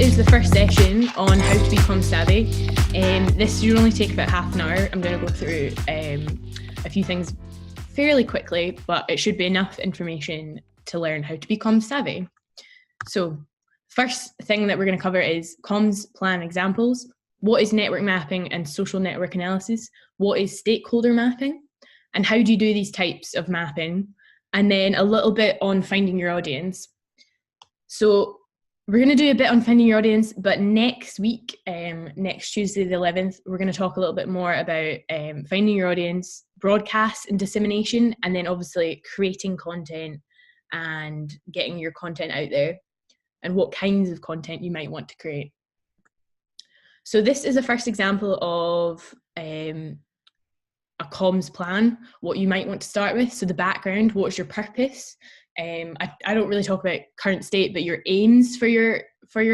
is the first session on how to be comms savvy. This should only take about half an hour. I'm going to go through a few things fairly quickly, but it should be enough information to learn how to be comms savvy. So first thing that we're going to cover is comms plan examples. What is network mapping and social network analysis? What is stakeholder mapping? And how do you do these types of mapping? And then a little bit on finding your audience. So we're going to do a bit on finding your audience, but next week, next Tuesday the 11th, we're going to talk a little bit more about finding your audience, broadcast and dissemination, and then obviously creating content and getting your content out there and what kinds of content you might want to create. So this is a first example of a comms plan, what you might want to start with. So the background, what's your purpose? I don't really talk about current state, but your aims for your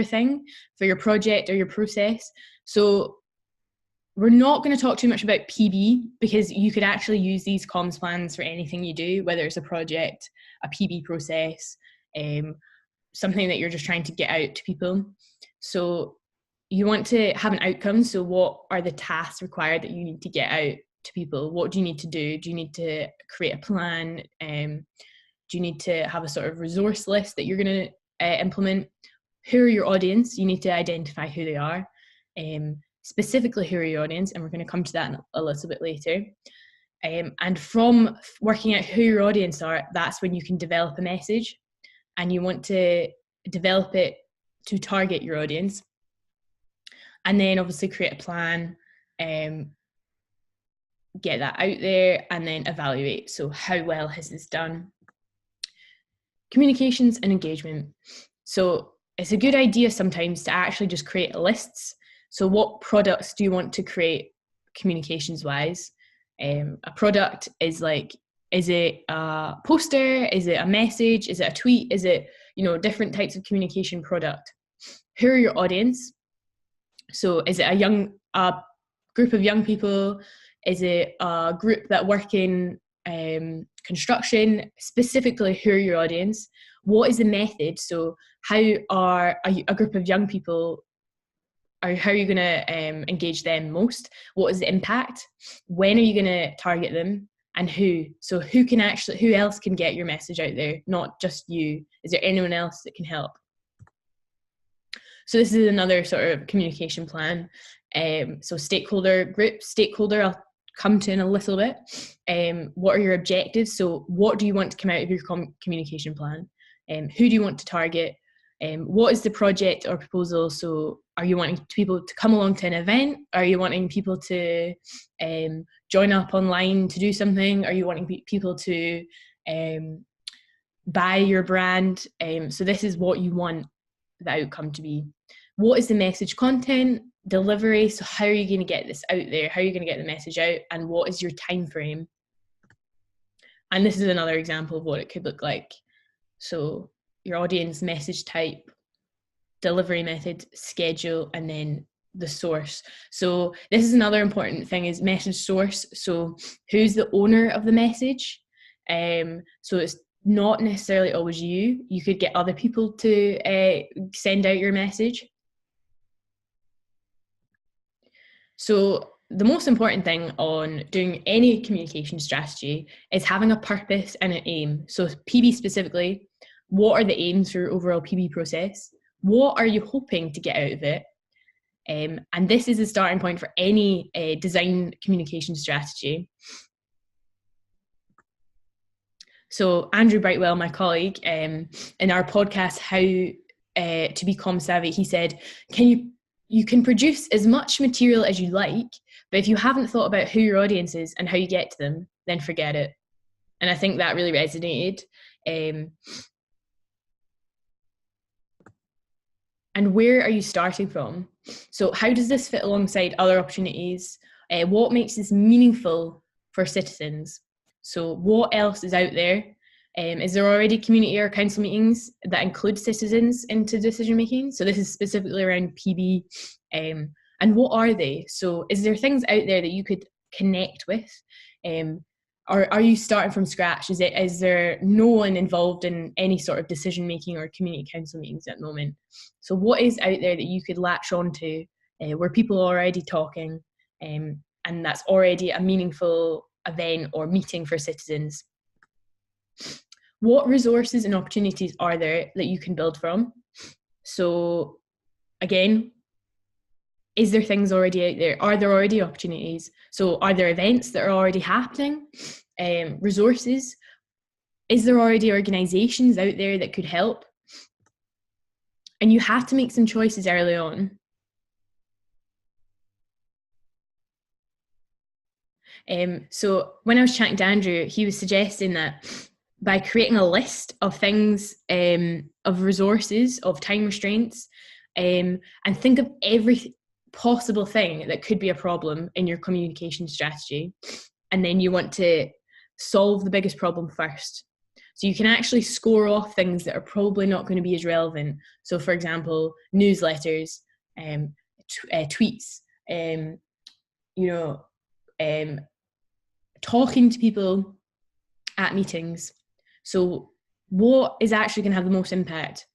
thing, for your project or your process. So we're not going to talk too much about PB because you could actually use these comms plans for anything you do, whether it's a project, a PB process, something that you're just trying to get out to people. So you want to have an outcome. So what are the tasks required that you need to get out to people? What do you need to do? Do you need to create a plan? Do you need to have a sort of resource list that you're going to implement? Who are your audience? You need to identify who they are. Specifically, who are your audience? And we're going to come to that a little bit later. And from working out who your audience are, that's when you can develop a message. And you want to develop it to target your audience. And then obviously create a plan, get that out there, and then evaluate. So how well has this done? Communications and engagement. So it's a good idea sometimes to actually just create lists. So what products do you want to create communications wise? A product is like, is it a poster? Is it a message? Is it a tweet? Is it, different types of communication product? Who are your audience? So is it a group of young people? Is it a group that work in construction? Specifically, who are your audience? What is the method? So how are a group of young people, or how are you going to engage them most? What is the impact? When are you going to target them? And who? So who else can get your message out there? Not just you. Is there anyone else that can help? So this is another sort of communication plan. So stakeholder, I'll come to in a little bit. What are your objectives? So what do you want to come out of your communication plan? Who do you want to target? What is the project or proposal? So are you wanting people to come along to an event? Are you wanting people to join up online to do something? Are you wanting people to buy your brand? So this is what you want the outcome to be. What is the message content? Delivery. So how are you going to get this out there? How are you going to get the message out? And what is your time frame? And this is another example of what it could look like. So your audience, message type, delivery method, schedule, and then the source. So this is another important thing, is message source. So who's the owner of the message? So it's not necessarily always you. You could get other people to send out your message. So the most important thing on doing any communication strategy is having a purpose and an aim. So PB specifically, what are the aims for your overall PB process? What are you hoping to get out of it? And this is the starting point for any design communication strategy. So Andrew Brightwell, my colleague, in our podcast, How to Be Comms Savvy, he said, you can produce as much material as you like, but if you haven't thought about who your audience is and how you get to them, then forget it. And I think that really resonated. And where are you starting from? So how does this fit alongside other opportunities? What makes this meaningful for citizens? So what else is out there? Is there already community or council meetings that include citizens into decision making? So this is specifically around PB. And what are they? So is there things out there that you could connect with? Or are you starting from scratch? Is there no one involved in any sort of decision making or community council meetings at the moment? So what is out there that you could latch onto where people are already talking, and that's already a meaningful event or meeting for citizens? What resources and opportunities are there that you can build from? So again, is there things already out there? Are there already opportunities? So are there events that are already happening? Resources? Is there already organizations out there that could help? And you have to make some choices early on. So when I was chatting to Andrew, he was suggesting that by creating a list of things, of resources, of time restraints, and think of every possible thing that could be a problem in your communication strategy, and then you want to solve the biggest problem first. So you can actually score off things that are probably not going to be as relevant. So for example, newsletters, tweets, talking to people at meetings. So what is actually going to have the most impact?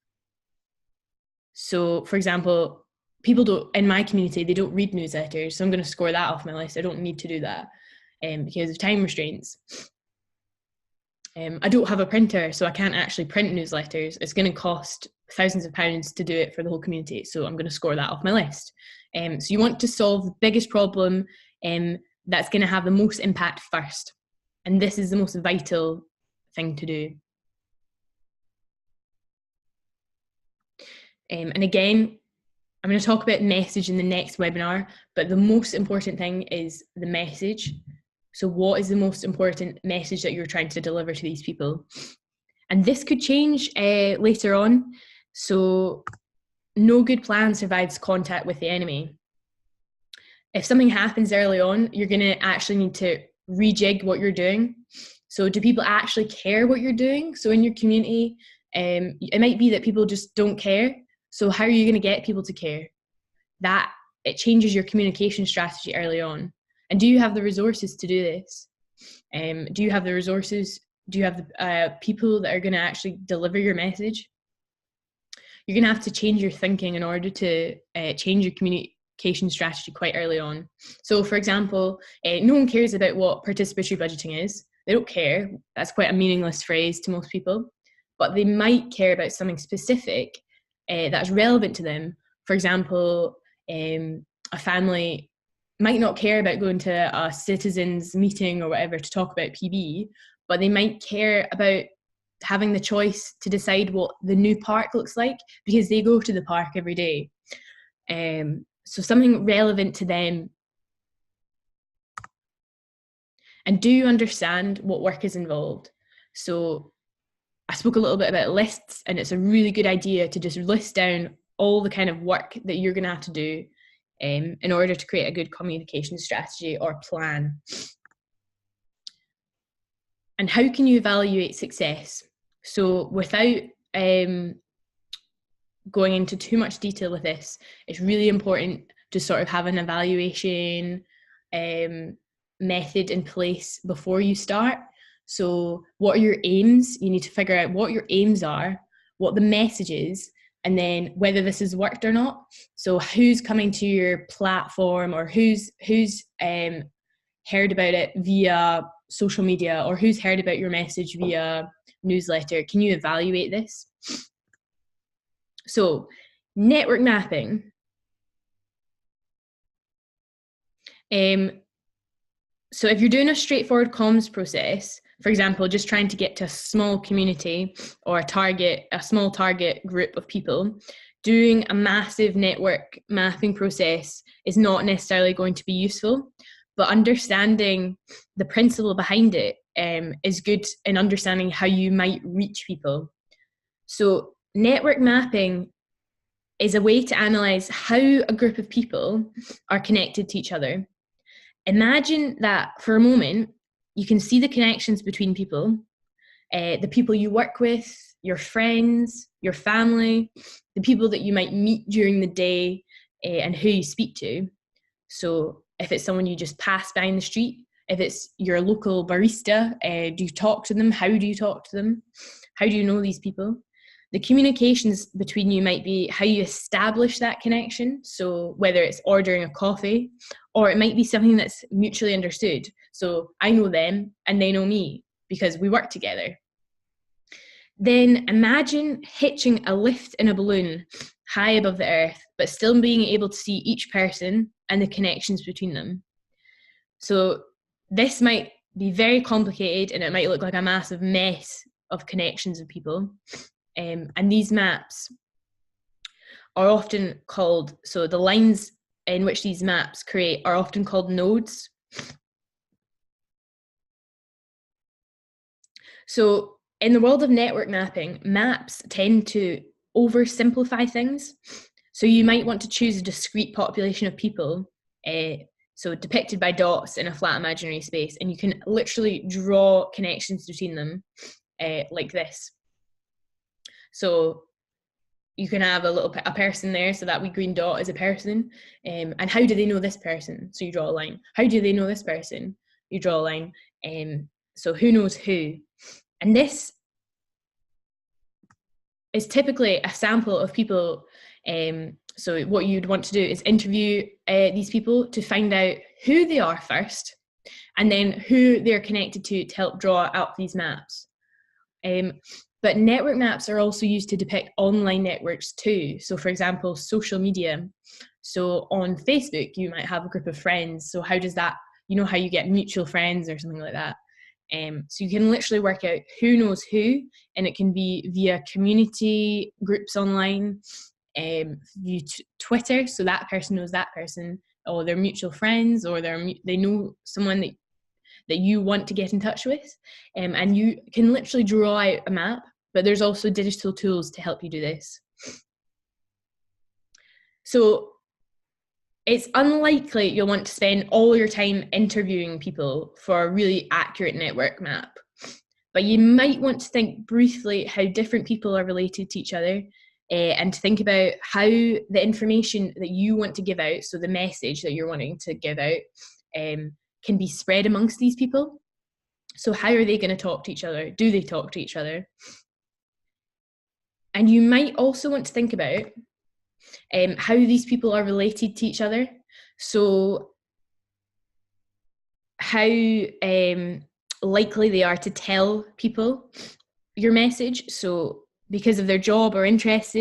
So for example, people don't, in my community, they don't read newsletters. So I'm going to score that off my list. I don't need to do that because of time restraints. I don't have a printer, so I can't actually print newsletters. It's going to cost thousands of pounds to do it for the whole community. So I'm going to score that off my list. So you want to solve the biggest problem that's going to have the most impact first. And this is the most vital thing to do. And again, I'm going to talk about message in the next webinar, but the most important thing is the message. So what is the most important message that you're trying to deliver to these people? And this could change later on. So no good plan survives contact with the enemy. If something happens early on, you're going to actually need to rejig what you're doing. So do people actually care what you're doing? So in your community, it might be that people just don't care. So how are you going to get people to care? That it changes your communication strategy early on. And do you have the resources to do this? Do you have the resources? Do you have the people that are going to actually deliver your message? You're going to have to change your thinking in order to change your communication strategy quite early on. So for example, no one cares about what participatory budgeting is. They don't care. That's quite a meaningless phrase to most people, but they might care about something specific that's relevant to them. For example, a family might not care about going to a citizens meeting or whatever to talk about PB, but they might care about having the choice to decide what the new park looks like because they go to the park every day. So something relevant to them. And do you understand what work is involved? So I spoke a little bit about lists, and it's a really good idea to just list down all the kind of work that you're going to have to do in order to create a good communication strategy or plan. And how can you evaluate success? So without going into too much detail with this, it's really important to sort of have an evaluation method in place before you start. So what are your aims? You need to figure out what your aims are, what the message is, and then whether this has worked or not. So who's coming to your platform, or who's heard about it via social media, or who's heard about your message via newsletter? Can you evaluate this? So network mapping. So if you're doing a straightforward comms process, for example, just trying to get to a small community or a small target group of people, doing a massive network mapping process is not necessarily going to be useful, but understanding the principle behind it is good in understanding how you might reach people. So network mapping is a way to analyze how a group of people are connected to each other. Imagine that for a moment, you can see the connections between people, the people you work with, your friends, your family, the people that you might meet during the day, and who you speak to. So if it's someone you just pass by in the street, If it's your local barista, do you talk to them? How do you talk to them? How do you know these people? The communications between you might be how you establish that connection. So whether it's ordering a coffee, or it might be something that's mutually understood. So I know them and they know me because we work together. Then imagine hitching a lift in a balloon high above the earth, but still being able to see each person and the connections between them. So this might be very complicated and it might look like a massive mess of connections of people. And these maps are often called, so the lines in which these maps create are often called nodes. So in the world of network mapping, maps tend to oversimplify things. So you might want to choose a discrete population of people, so depicted by dots in a flat imaginary space, and you can literally draw connections between them like this. So you can have a person there, so that wee green dot is a person, and how do they know this person? So you draw a line. How do they know this person? You draw a line. So who knows who? And this is typically a sample of people. So what you'd want to do is interview these people to find out who they are first, and then who they're connected to help draw out these maps. But network maps are also used to depict online networks too. So for example, social media. So on Facebook, you might have a group of friends. So how does that, you know how you get mutual friends or something like that? So you can literally work out who knows who, and it can be via community groups online, Twitter, so that person knows that person, or they're mutual friends, or they know someone that you want to get in touch with, and you can literally draw out a map, but there's also digital tools to help you do this. So it's unlikely you'll want to spend all your time interviewing people for a really accurate network map, but you might want to think briefly how different people are related to each other, and to think about how the information that you want to give out, so the message that you're wanting to give out, can be spread amongst these people. So how are they going to talk to each other? Do they talk to each other? And you might also want to think about how these people are related to each other. So how likely they are to tell people your message. So because of their job or interests,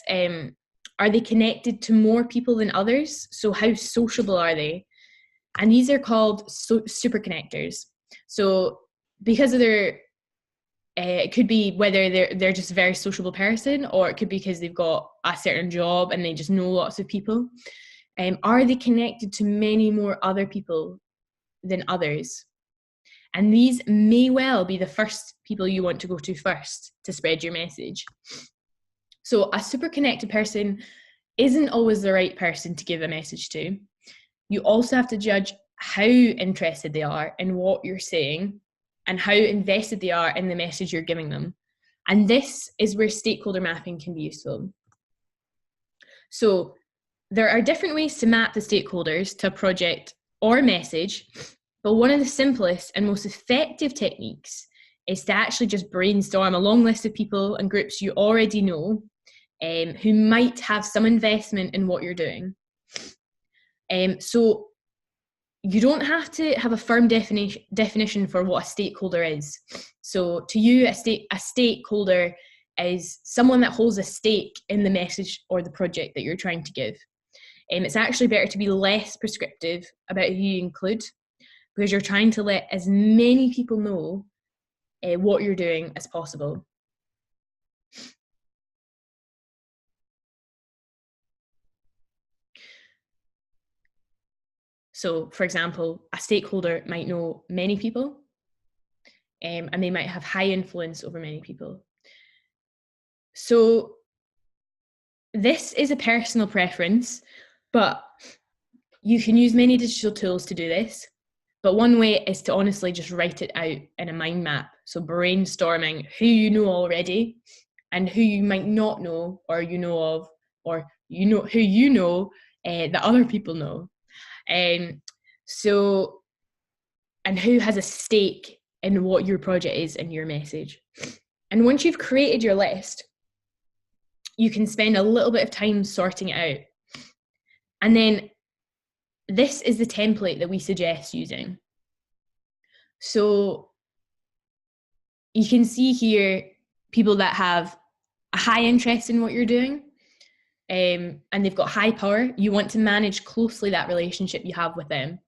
are they connected to more people than others? So how sociable are they? And these are called super connectors. So because of their it could be whether they're just a very sociable person, or it could be because they've got a certain job and they just know lots of people. Are they connected to many more other people than others? And these may well be the first people you want to go to first to spread your message. So a super connected person isn't always the right person to give a message to. You also have to judge how interested they are in what you're saying, and how invested they are in the message you're giving them. And this is where stakeholder mapping can be useful. So there are different ways to map the stakeholders to a project or message, but one of the simplest and most effective techniques is to actually just brainstorm a long list of people and groups you already know, who might have some investment in what you're doing. So you don't have to have a firm definition for what a stakeholder is. So to you, a stakeholder is someone that holds a stake in the message or the project that you're trying to give. It's actually better to be less prescriptive about who you include, because you're trying to let as many people know what you're doing as possible. So, for example, a stakeholder might know many people, and they might have high influence over many people. So this is a personal preference, but you can use many digital tools to do this. But one way is to honestly just write it out in a mind map. So brainstorming who you know already and who you might not know, or you know of, or you know who you know that other people know. So and who has a stake in what your project is and your message. And once you've created your list, you can spend a little bit of time sorting it out. And then this is the template that we suggest using. So you can see here people that have a high interest in what you're doing, and they've got high power. You want to manage closely that relationship you have with them.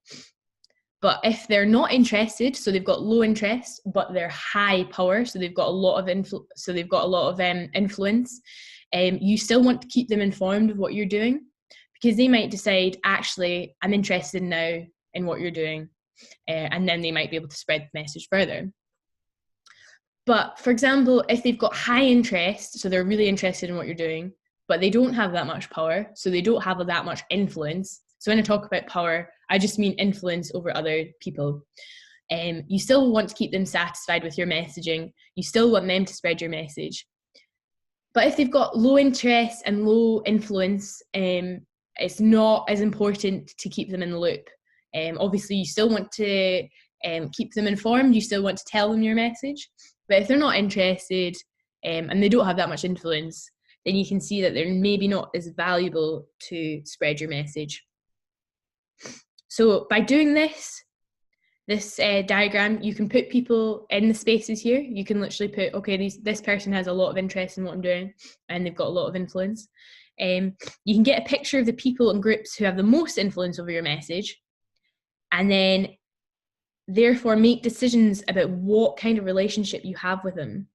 But if they're not interested, so they've got low interest, but they're high power, so they've got a lot of influence, you still want to keep them informed of what you're doing, because they might decide, actually, I'm interested now in what you're doing, and then they might be able to spread the message further. But for example, if they've got high interest, so they're really interested in what you're doing, but they don't have that much power, so they don't have that much influence. So when I talk about power, I just mean influence over other people. You still want to keep them satisfied with your messaging. You still want them to spread your message. But if they've got low interest and low influence, it's not as important to keep them in the loop. Obviously, you still want to keep them informed. You still want to tell them your message. But if they're not interested and they don't have that much influence, then you can see that they're maybe not as valuable to spread your message. So by doing this diagram, you can put people in the spaces here. You can literally put, okay, this person has a lot of interest in what I'm doing and they've got a lot of influence. You can get a picture of the people and groups who have the most influence over your message, and then therefore make decisions about what kind of relationship you have with them.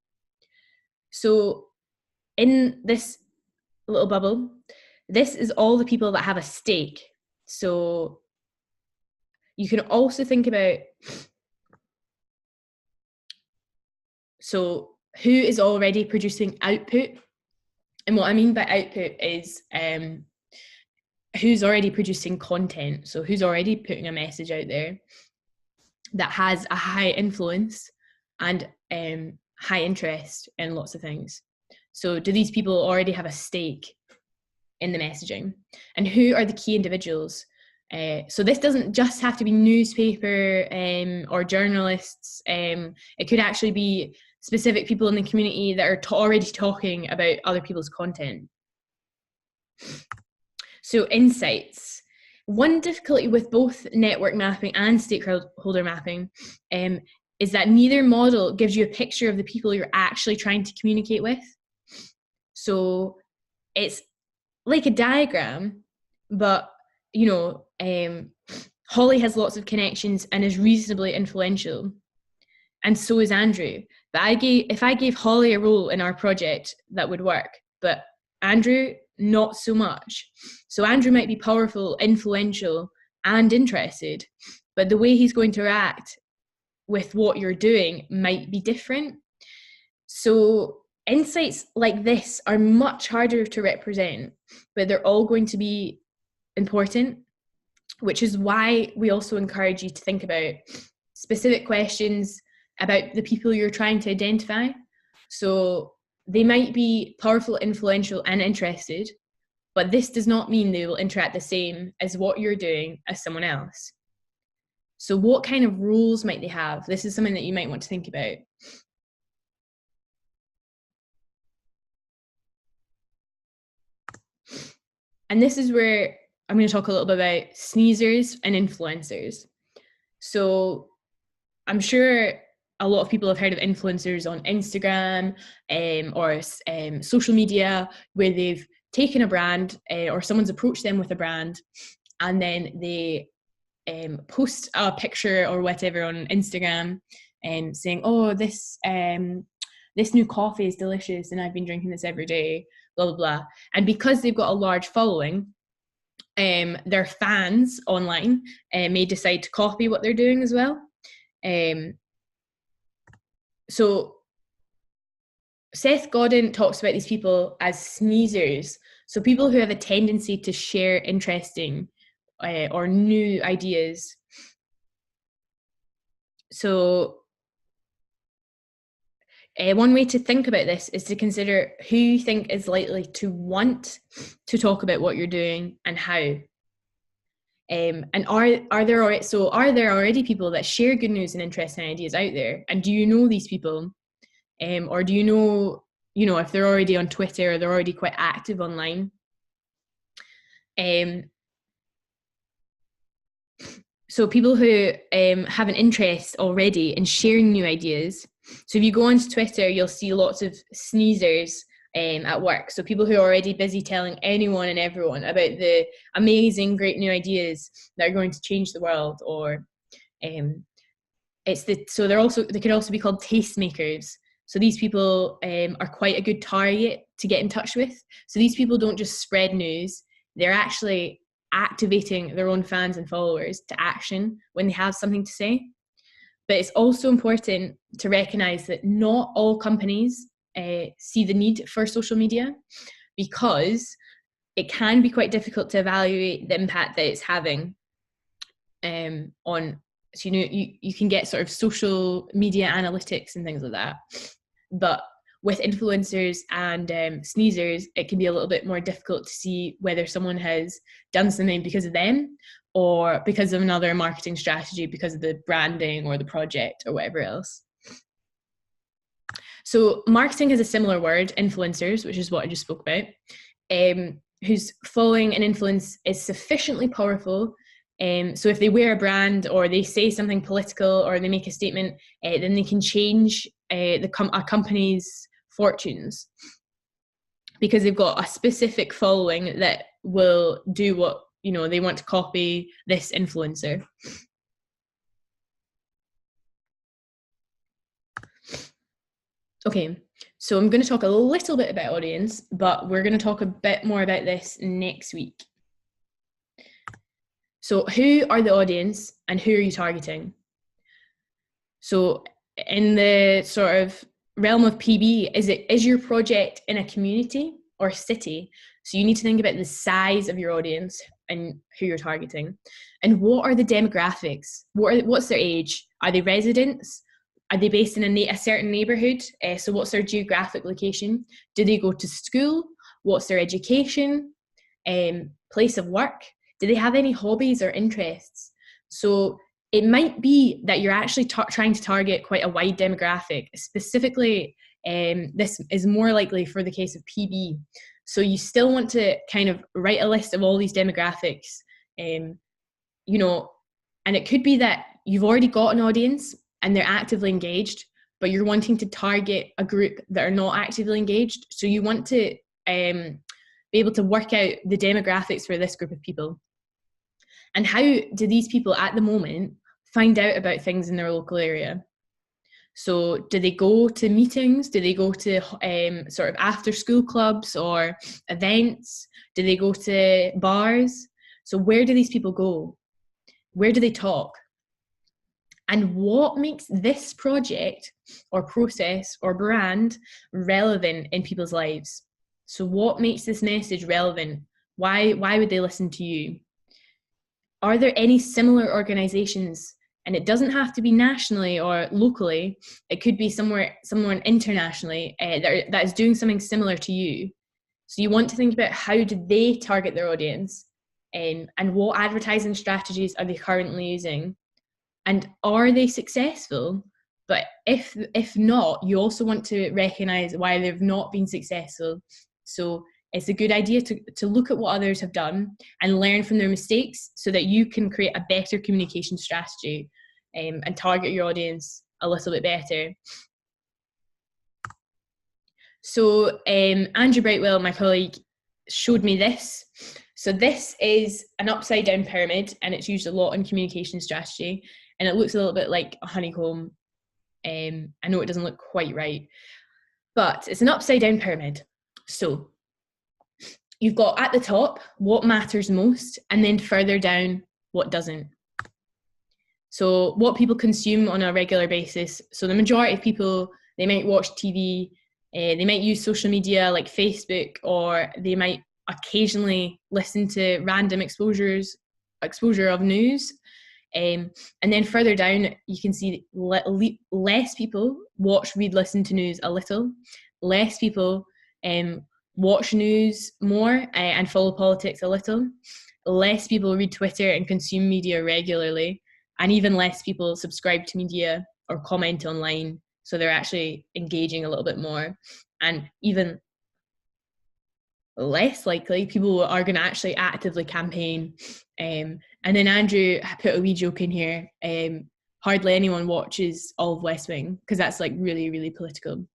So in this little bubble, this is all the people that have a stake. So you can also think about, so who is already producing output? And what I mean by output is who's already producing content. So who's already putting a message out there that has a high influence and high interest in lots of things. So do these people already have a stake in the messaging? And who are the key individuals? So this doesn't just have to be newspaper or journalists. It could actually be specific people in the community that are already talking about other people's content. So insights. One difficulty with both network mapping and stakeholder mapping is that neither model gives you a picture of the people you're actually trying to communicate with. So it's like a diagram, but Holly has lots of connections and is reasonably influential, and so is Andrew. But if I gave Holly a role in our project, that would work, but Andrew, not so much. So Andrew might be powerful, influential, and interested, but the way he's going to react with what you're doing might be different. So insights like this are much harder to represent, but they're all going to be important, which is why we also encourage you to think about specific questions about the people you're trying to identify. So they might be powerful, influential, and interested, but this does not mean they will interact the same as what you're doing as someone else. So what kind of roles might they have? This is something that you might want to think about. And this is where I'm going to talk a little bit about sneezers and influencers. So I'm sure a lot of people have heard of influencers on Instagram or social media, where they've taken a brand or someone's approached them with a brand, and then they post a picture or whatever on Instagram saying, oh, this new coffee is delicious and I've been drinking this every day, blah, blah, blah. And because they've got a large following, their fans online may decide to copy what they're doing as well. So Seth Godin talks about these people as sneezers. So people who have a tendency to share interesting or new ideas. So one way to think about this is to consider who you think is likely to want to talk about what you're doing and how. And are there already people that share good news and interesting ideas out there? And do you know these people? Or do you know, if they're already on Twitter or they're already quite active online? So people who have an interest already in sharing new ideas. So if you go onto Twitter, you'll see lots of sneezers at work. So people who are already busy telling anyone and everyone about the amazing, great new ideas that are going to change the world. Or they could also be called tastemakers. So these people are quite a good target to get in touch with. So these people don't just spread news; they're actually activating their own fans and followers to action when they have something to say. But it's also important to recognize that not all companies see the need for social media, because it can be quite difficult to evaluate the impact that it's having on. So, you can get sort of social media analytics and things like that. But with influencers and sneezers, it can be a little bit more difficult to see whether someone has done something because of them or because of another marketing strategy, because of the branding or the project or whatever else. So marketing has a similar word, influencers, which is what I just spoke about, whose following and influence is sufficiently powerful. So if they wear a brand or they say something political or they make a statement, then they can change a company's fortunes, because they've got a specific following that will do what they want to copy this influencer. Okay, so I'm going to talk a little bit about audience, but we're going to talk a bit more about this next week. So who are the audience and who are you targeting? So in the sort of realm of PB, is your project in a community or city? So you need to think about the size of your audience and who you're targeting. And what are the demographics? What's their age? Are they residents? Are they based in a certain neighbourhood? So what's their geographic location? Do they go to school? What's their education? Place of work? Do they have any hobbies or interests? So it might be that you're actually trying to target quite a wide demographic. Specifically, this is more likely for the case of PB. So you still want to kind of write a list of all these demographics, and it could be that you've already got an audience and they're actively engaged, but you're wanting to target a group that are not actively engaged. So you want to be able to work out the demographics for this group of people. And how do these people at the moment find out about things in their local area? So do they go to meetings? Do they go to sort of after school clubs or events? Do they go to bars? So where do these people go? Where do they talk? And what makes this project or process or brand relevant in people's lives? So what makes this message relevant? Why would they listen to you? Are there any similar organizations? And it doesn't have to be nationally or locally. It could be someone internationally that is doing something similar to you. So you want to think about how do they target their audience, and what advertising strategies are they currently using? And are they successful? But if not, you also want to recognize why they've not been successful. So it's a good idea to look at what others have done and learn from their mistakes so that you can create a better communication strategy and target your audience a little bit better. So Andrew Brightwell, my colleague, showed me this. So this is an upside down pyramid, and it's used a lot in communication strategy. And it looks a little bit like a honeycomb. I know it doesn't look quite right, but it's an upside down pyramid. So you've got at the top what matters most, and then further down what doesn't. So what people consume on a regular basis. So the majority of people, they might watch TV, they might use social media like Facebook, or they might occasionally listen to random exposure of news. And then further down, you can see less people watch, read, listen to news a little. Less people watch news more and follow politics a little. less people read Twitter and consume media regularly, and even less people subscribe to media or comment online. So they're actually engaging a little bit more. And even less likely people are going to actually actively campaign. And then Andrew put a wee joke in here. Hardly anyone watches all of West Wing because that's like really, really political.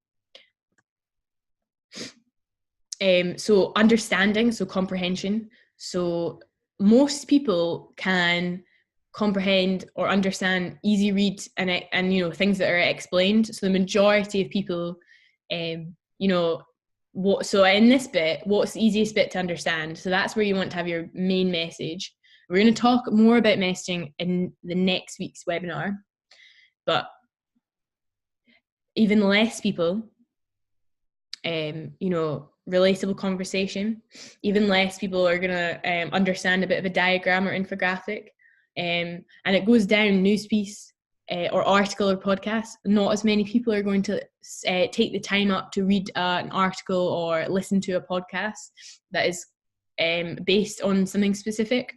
So understanding, so comprehension. So most people can comprehend or understand easy read and you know, things that are explained. So the majority of people, you know, so in this bit, what's the easiest bit to understand? So that's where you want to have your main message. We're going to talk more about messaging in the next week's webinar, but even less people, you know, relatable conversation. Even less people are going to understand a bit of a diagram or infographic. And it goes down news piece or article or podcast. Not as many people are going to take the time up to read an article or listen to a podcast that is based on something specific.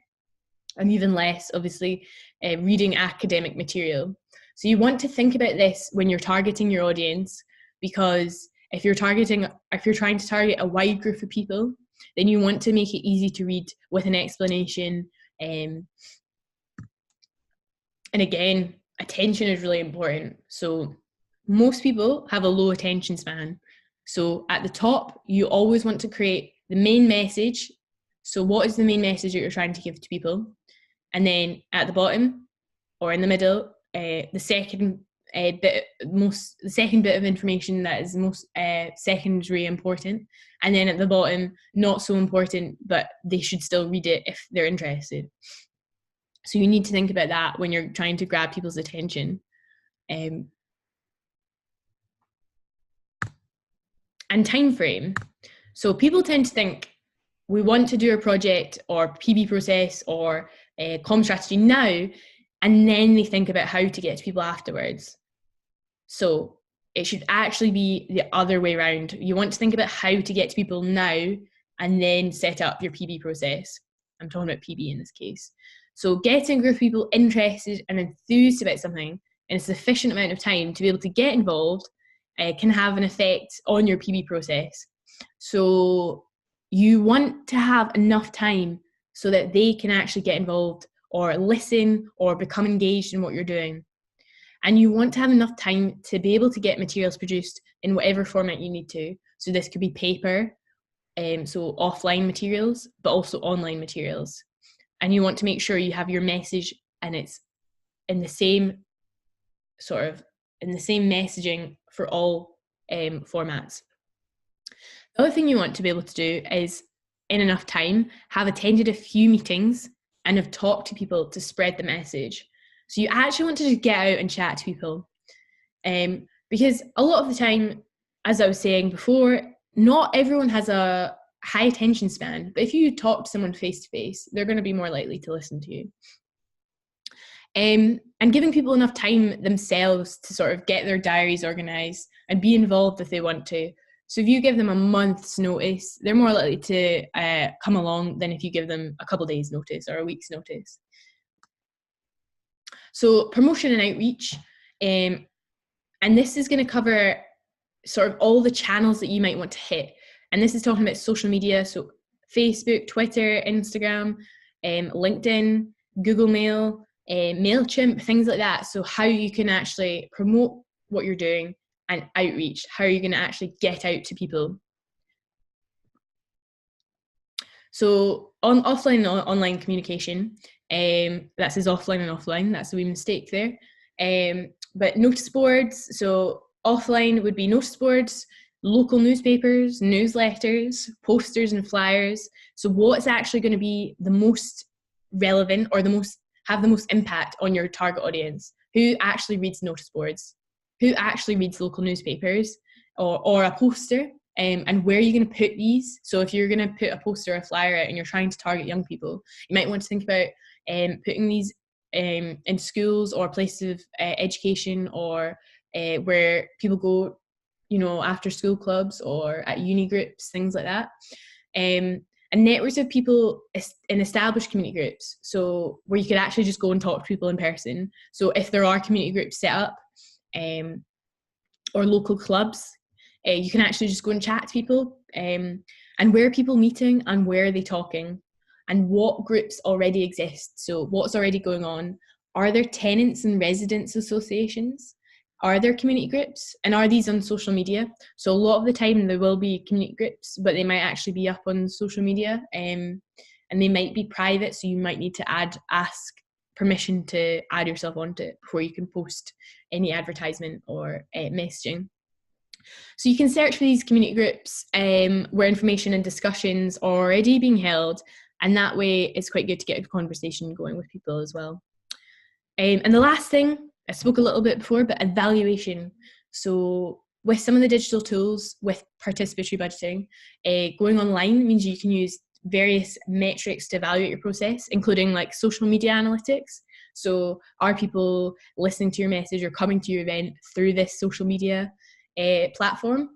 And even less, obviously, reading academic material. So you want to think about this when you're targeting your audience, because if you're trying to target a wide group of people, then you want to make it easy to read with an explanation. And again, attention is really important. So most people have a low attention span. So at the top, you always want to create the main message. So what is the main message that you're trying to give to people? And then at the bottom or in the middle, the second bit of information that is most secondary important, and then at the bottom, not so important, but they should still read it if they're interested. So you need to think about that when you're trying to grab people's attention. And time frame. So people tend to think we want to do a project or PB process or a comm strategy now, and then they think about how to get to people afterwards. So it should actually be the other way around. You want to think about how to get to people now and then set up your PB process. I'm talking about PB in this case. So getting a group of people interested and enthused about something in a sufficient amount of time to be able to get involved can have an effect on your PB process. So you want to have enough time so that they can actually get involved or listen or become engaged in what you're doing. And you want to have enough time to be able to get materials produced in whatever format you need to. So this could be paper, so offline materials, but also online materials. And you want to make sure you have your message and it's in the same messaging for all formats. The other thing you want to be able to do is, in enough time, have attended a few meetings and have talked to people to spread the message. So you actually want to just get out and chat to people. Because a lot of the time, as I was saying before, not everyone has a high attention span, but if you talk to someone face to face, they're going to be more likely to listen to you. And giving people enough time themselves to sort of get their diaries organised and be involved if they want to. So if you give them a month's notice, they're more likely to come along than if you give them a couple of days' notice or a week's notice. So promotion and outreach, and this is going to cover sort of all the channels that you might want to hit. And this is talking about social media, so Facebook, Twitter, Instagram, LinkedIn, Google Mail, MailChimp, things like that. So how you can actually promote what you're doing and outreach, how are you going to actually get out to people. So on offline and online communication, that says offline and offline, that's a wee mistake there. But notice boards, so offline would be notice boards, local newspapers, newsletters, posters and flyers. So what's actually going to be the most relevant or have the most impact on your target audience? Who actually reads notice boards? Who actually reads local newspapers or a poster? And where are you going to put these? So if you're going to put a poster or a flyer out and you're trying to target young people, you might want to think about putting these in schools or places of education or where people go, you know, after school clubs or at uni groups, things like that. And and networks of people in established community groups. So where you could actually just go and talk to people in person. So if there are community groups set up, or local clubs, you can actually just go and chat to people, and where are people meeting and where are they talking, and what groups already exist. So what's already going on? Are there tenants and residents associations? Are there community groups? And are these on social media? So a lot of the time there will be community groups, but they might actually be up on social media, and they might be private. So you might need to ask permission to add yourself onto it before you can post any advertisement or messaging. So you can search for these community groups where information and discussions are already being held, and that way it's quite good to get a conversation going with people as well. And the last thing, I spoke a little bit before, but evaluation. So with some of the digital tools, with participatory budgeting, going online means you can use various metrics to evaluate your process, including like social media analytics. So are people listening to your message or coming to your event through this social media platform?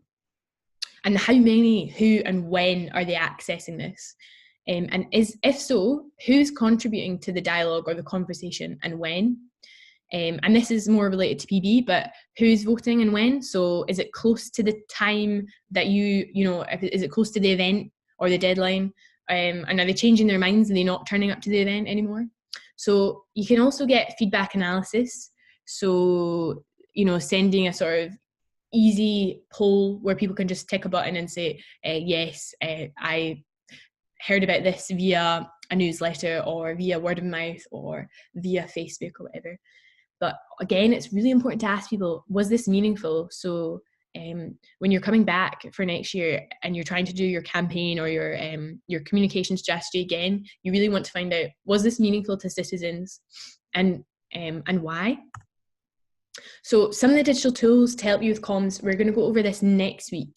And how many, who and when are they accessing this? And if so, who's contributing to the dialogue or the conversation and when? And this is more related to PB, but who's voting and when? So is it close to the time that is it close to the event or the deadline? And are they changing their minds and they're not turning up to the event anymore? So you can also get feedback analysis. So, sending a sort of easy poll where people can just tick a button and say, yes, I heard about this via a newsletter or via word of mouth or via Facebook or whatever. But again, it's really important to ask people, was this meaningful? So when you're coming back for next year and you're trying to do your campaign or your communication strategy again, you really want to find out, was this meaningful to citizens, and why? So some of the digital tools to help you with comms, we're going to go over this next week.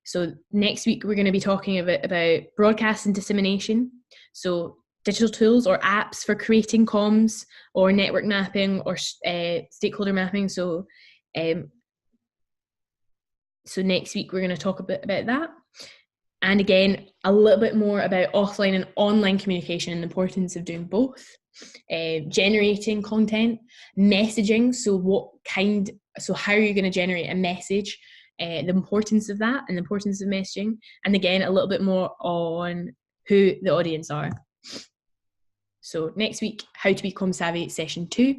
So next week, we're going to be talking about broadcast and dissemination. So digital tools or apps for creating comms or network mapping or stakeholder mapping. So next week, we're going to talk a bit about that. And again, a little bit more about offline and online communication and the importance of doing both. Generating content, messaging. So how are you going to generate a message? The importance of that and the importance of messaging. And again, a little bit more on who the audience are. So next week, how to be comm savvy, session 2.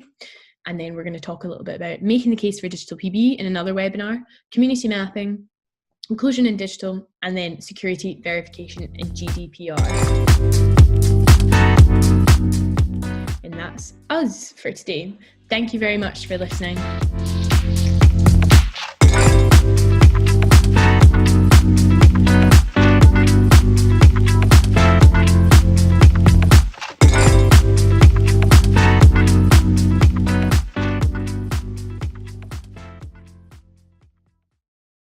And then we're going to talk a little bit about making the case for digital PB in another webinar, community mapping, inclusion in digital, and then security verification in GDPR. And that's us for today. Thank you very much for listening.